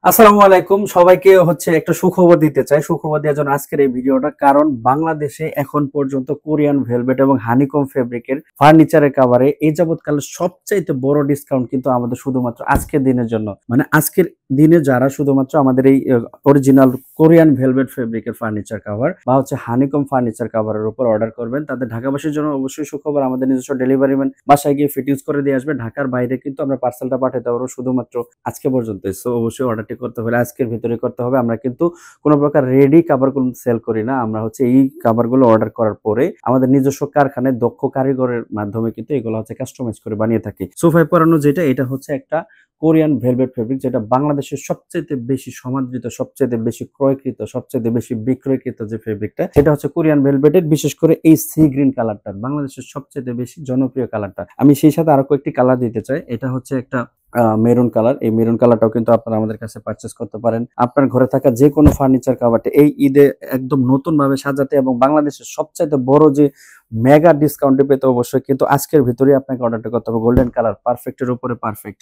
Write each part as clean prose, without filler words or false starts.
আসসালামু আলাইকুম সবাইকে একটা সুখবর দিতে চাই। সুখবর দেওয়ার জন্য আজকের এই ভিডিওটা, কারণ বাংলাদেশে এখন পর্যন্ত কোরিয়ান ভেলভেট এবং হানিকম ফেব্রিকের ফার্নিচারের কাভারে এই যাবৎকালের সবচাইতে বড় ডিসকাউন্ট কিন্তু আমাদের শুধুমাত্র আজকের দিনের জন্য, মানে আজকের দিনে যারা শুধুমাত্র আমাদের এই অরিজিনাল কোরিয়ান ভেলভেট ফেব্রিকের ফার্নিচার কাভার বা হানিকম ফার্নিচার কাভারের উপর অর্ডার করবেন, তাদের ঢাকাবাসীর জন্য অবশ্যই সুখবর। আমাদের নিজস্ব ডেলিভারি ম্যান বাসায় গিয়ে ফিটিংস করে দিয়ে আসবে। ঢাকার বাইরে কিন্তু আমরা পার্সেলটা পাঠাতে পারবো শুধুমাত্র আজকে পর্যন্ত। সো অবশ্যই অর্ডারটি করতে হলে আজকের ভিতরে করতে হবে। আমরা কিন্তু কোনো প্রকার রেডি কাভারগুলো সেল করি না। আমরা এই কাভারগুলো অর্ডার করার পরে আমাদের নিজস্ব কারখানায় দক্ষ কারিগরের মাধ্যমে কিন্তু এগুলো কাস্টমাইজ করে বানিয়ে থাকি। সোফায় পরানো এটা হচ্ছে একটা কোরিয়ান ভেলভেট ফেব্রিক, যেটা বাংলাদেশের সবচেয়ে বেশি সমাদৃত, সবচেয়ে বেশি ক্রয়কৃত, সবচেয়ে বেশি বিক্রয়কৃত যে ফেব্রিকটা, সেটা হচ্ছে কোরিয়ান ভেলভেটের। বিশেষ করে এই সি গ্রিন কালারটা বাংলাদেশের সবচেয়ে বেশি জনপ্রিয় কালারটা। আমি সেই সাথে আরো কয়েকটি কালার দিতে চাই। এটা হচ্ছে একটা মেরুন কালার। এই মেরুন কালারটাও কিন্তু আপনারা আমাদের কাছে পারচেস করতে পারেন। আপনার ঘরে থাকা যে কোনো ফার্নিচার কাভারটা এই ঈদে একদম নতুন ভাবে সাজাতে এবং বাংলাদেশের সবচাইতে বড় যে মেগা ডিসকাউন্টে পেতে অবশ্যই কিন্তু আজকের ভিতরে আপনাকে অর্ডারটা করতে হবে। গোল্ডেন কালার, পারফেক্টের উপরে পারফেক্ট।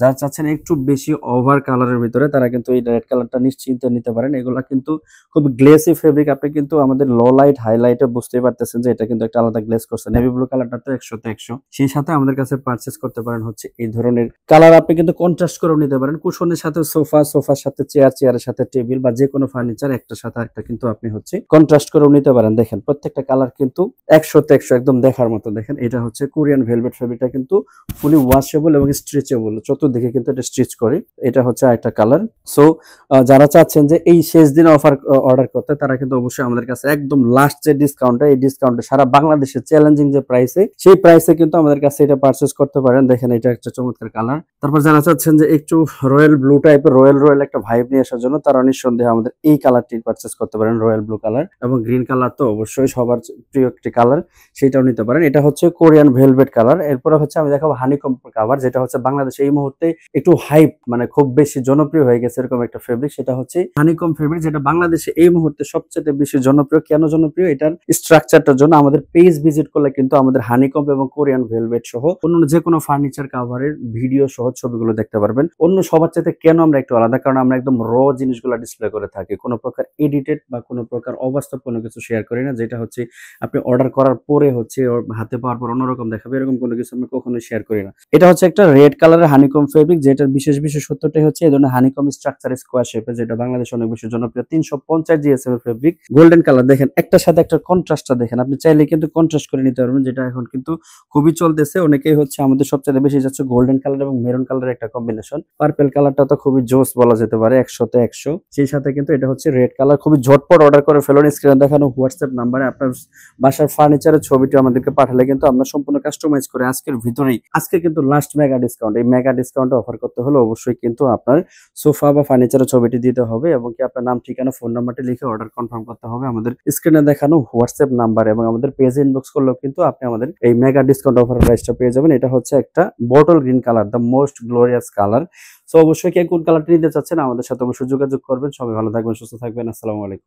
যারা চাচ্ছেন একটু বেশি ওভার কালারের ভিতরে, তারা কিন্তু এই রেড কালারটা নিশ্চিন্তে নিতে পারেন। এগুলা কিন্তু খুব গ্লেসি ফেব্রিক। আপনি কিন্তু আমাদের লো লাইট হাইলাইটে বুঝতেই পারতেছেন যে এটা কিন্তু একটা আলাদা গ্লেস করছে। নেভি ব্লু কালারটা তো 100তে 100। সেই সাথে আমাদের কাছে পারচেস করতে পারেন এই ধরনের কালার। আপনি কিন্তু কন্ট্রাস্ট করেও নিতে পারেন। কুশনের সাথে সোফা, সোফার সাথে চেয়ার, চেয়ারের সাথে টেবিল বা যে কোনো ফার্নিচার একটার সাথে একটা কিন্তু আপনি কন্ট্রাস্ট করেও নিতে পারেন। দেখেন প্রত্যেকটা কালার কিন্তু 100তে 100 একদম দেখার মতো। দেখেন এটা কোরিয়ান ভেলভেট ফেব্রিকটা কিন্তু ফুলি ওয়াশেবল এবং স্ট্রেচেবল, চতুর্দিকে কিন্তু এটা স্টিচ করে। এটা একটা কালার। সো যারা চাচ্ছেন যে এই শেষ দিনে অফার অর্ডার করতে, তারা কিন্তু অবশ্যই আমাদের কাছে একদম লাস্ট যে ডিসকাউন্টটা, এই ডিসকাউন্টে সারা বাংলাদেশে চ্যালেঞ্জিং যে প্রাইসে, সেই প্রাইসে কিন্তু আমাদের কাছে এটা পারচেস করতে পারেন। দেখেন এটা একটা চমৎকার কালার। তারপর যারা চাচ্ছেন যে একটু রয়্যাল ব্লু টাইপের, রয়্যাল একটা ভাইব নিয়ে আসার জন্য, তারা নিঃসন্দেহে আমাদের এই কালারটি পারচেস করতে পারেন। রয়্যাল ব্লু কালার এবং গ্রিন কালার তো অবশ্যই সবার প্রিয় একটি কালার, সেটাও নিতে পারেন। এটা কোরিয়ান ভেলভেট কালার। এরপরে আমি দেখাবো হানিকম কাভার, যেটা বাংলাদেশে এই মুহূর্তে একটু হাইপ, মানে খুব বেশি জনপ্রিয় হয়ে গেছে এরকম একটা ফেব্রিক। সেটা হানিকম ফেব্রিক, যেটা বাংলাদেশে এই মুহূর্তে সবচেয়ে বেশি জনপ্রিয়। কেন জনপ্রিয়? এটার স্ট্রাকচারটার জন্য। আমাদের পেজ ভিজিট করলে কিন্তু আমাদের হানিকম এবং কোরিয়ান ভেলভেট সহ অন্য যে কোনো ফার্নিচার কাভারের ভিডিও সহ ছবিগুলো দেখতে পারবেন। অন্য সবার চাইতে কেন আমরা একটু আলাদা? কারণ আমরা একদম র জিনিসগুলো ডিসপ্লে করে থাকি। কোনো প্রকার এডিটেড বা কোনো প্রকার অবাস্তব কোনো কিছু শেয়ার করি না। যেটা আপনি অর্ডার করার পরে হাতে পাওয়ার পর অন্যরকম দেখাবে, এরকম কোনো কিছু আমরা কখনোই শেয়ার করি না। এটা একটা রেড কালারের হানিকম ফেব্রিক, যেটার বিশেষত্বটাই এই ধরনের হানিকম স্ট্রাকচার স্কোয়ার শেপে, যেটা বাংলাদেশে অনেক বেশি জনপ্রিয়। 350 জিএসএম এর ফেব্রিক, গোল্ডেন কালার। দেখেন একটার সাথে একটা কন্ট্রাস্টটা দেখেন। আপনি চাইলে কিন্তু কন্ট্রাস্ট করে নিতে পারবেন, যেটা এখন কিন্তু খুবই চলতেছে। অনেকেই আমাদের সবচেয়ে বেশি যাচ্ছে গোল্ডেন কালার এবং মেরুন কালারের একটা কম্বিনেশন। পার্পল কালারটা তো খুবই জোস বলা যেতে পারে, 100তে 100। সেই সাথে কিন্তু এটা রেড কালার। খুবই ঝটপট অর্ডার করে ফেলুন। স্ক্রিনে দেখানো হোয়াটসঅ্যাপ নাম্বারে আপনার বাসার ফার্নিচারের ছবিটি আমাদেরকে পাঠালে কিন্তু আমরা সম্পূর্ণ কাস্টমাইজ করে আজকে কিন্তু লাস্ট মেগা ডিসকাউন্ট, এই মেগা ডিসকাউন্ট অফার করতে হলে অবশ্যই কিন্তু আপনার সোফা বা ফার্নিচারের ছবিটি দিতে হবে এবং আপনার নাম, ঠিকানা, ফোন নাম্বারটি লিখে অর্ডার কনফার্ম করতে হবে আমাদের স্ক্রিনে দেখানো হোয়াটসঅ্যাপ নাম্বার। এবং আমাদের পেজে ইনবক্স করলেও কিন্তু আপনি আমাদের এই মেগা ডিসকাউন্ট অফার প্রাইসটা পেয়ে যাবেন। এটা একটা bottle green colour, the most glorious colour. So অবশ্যই কে কোন কালারটি নিতে চাচ্ছেন আমাদের সাথে অবশ্যই যোগাযোগ করবেন। সবাই ভালো থাকবেন, সুস্থ থাকবেন। আসসালামু আলাইকুম।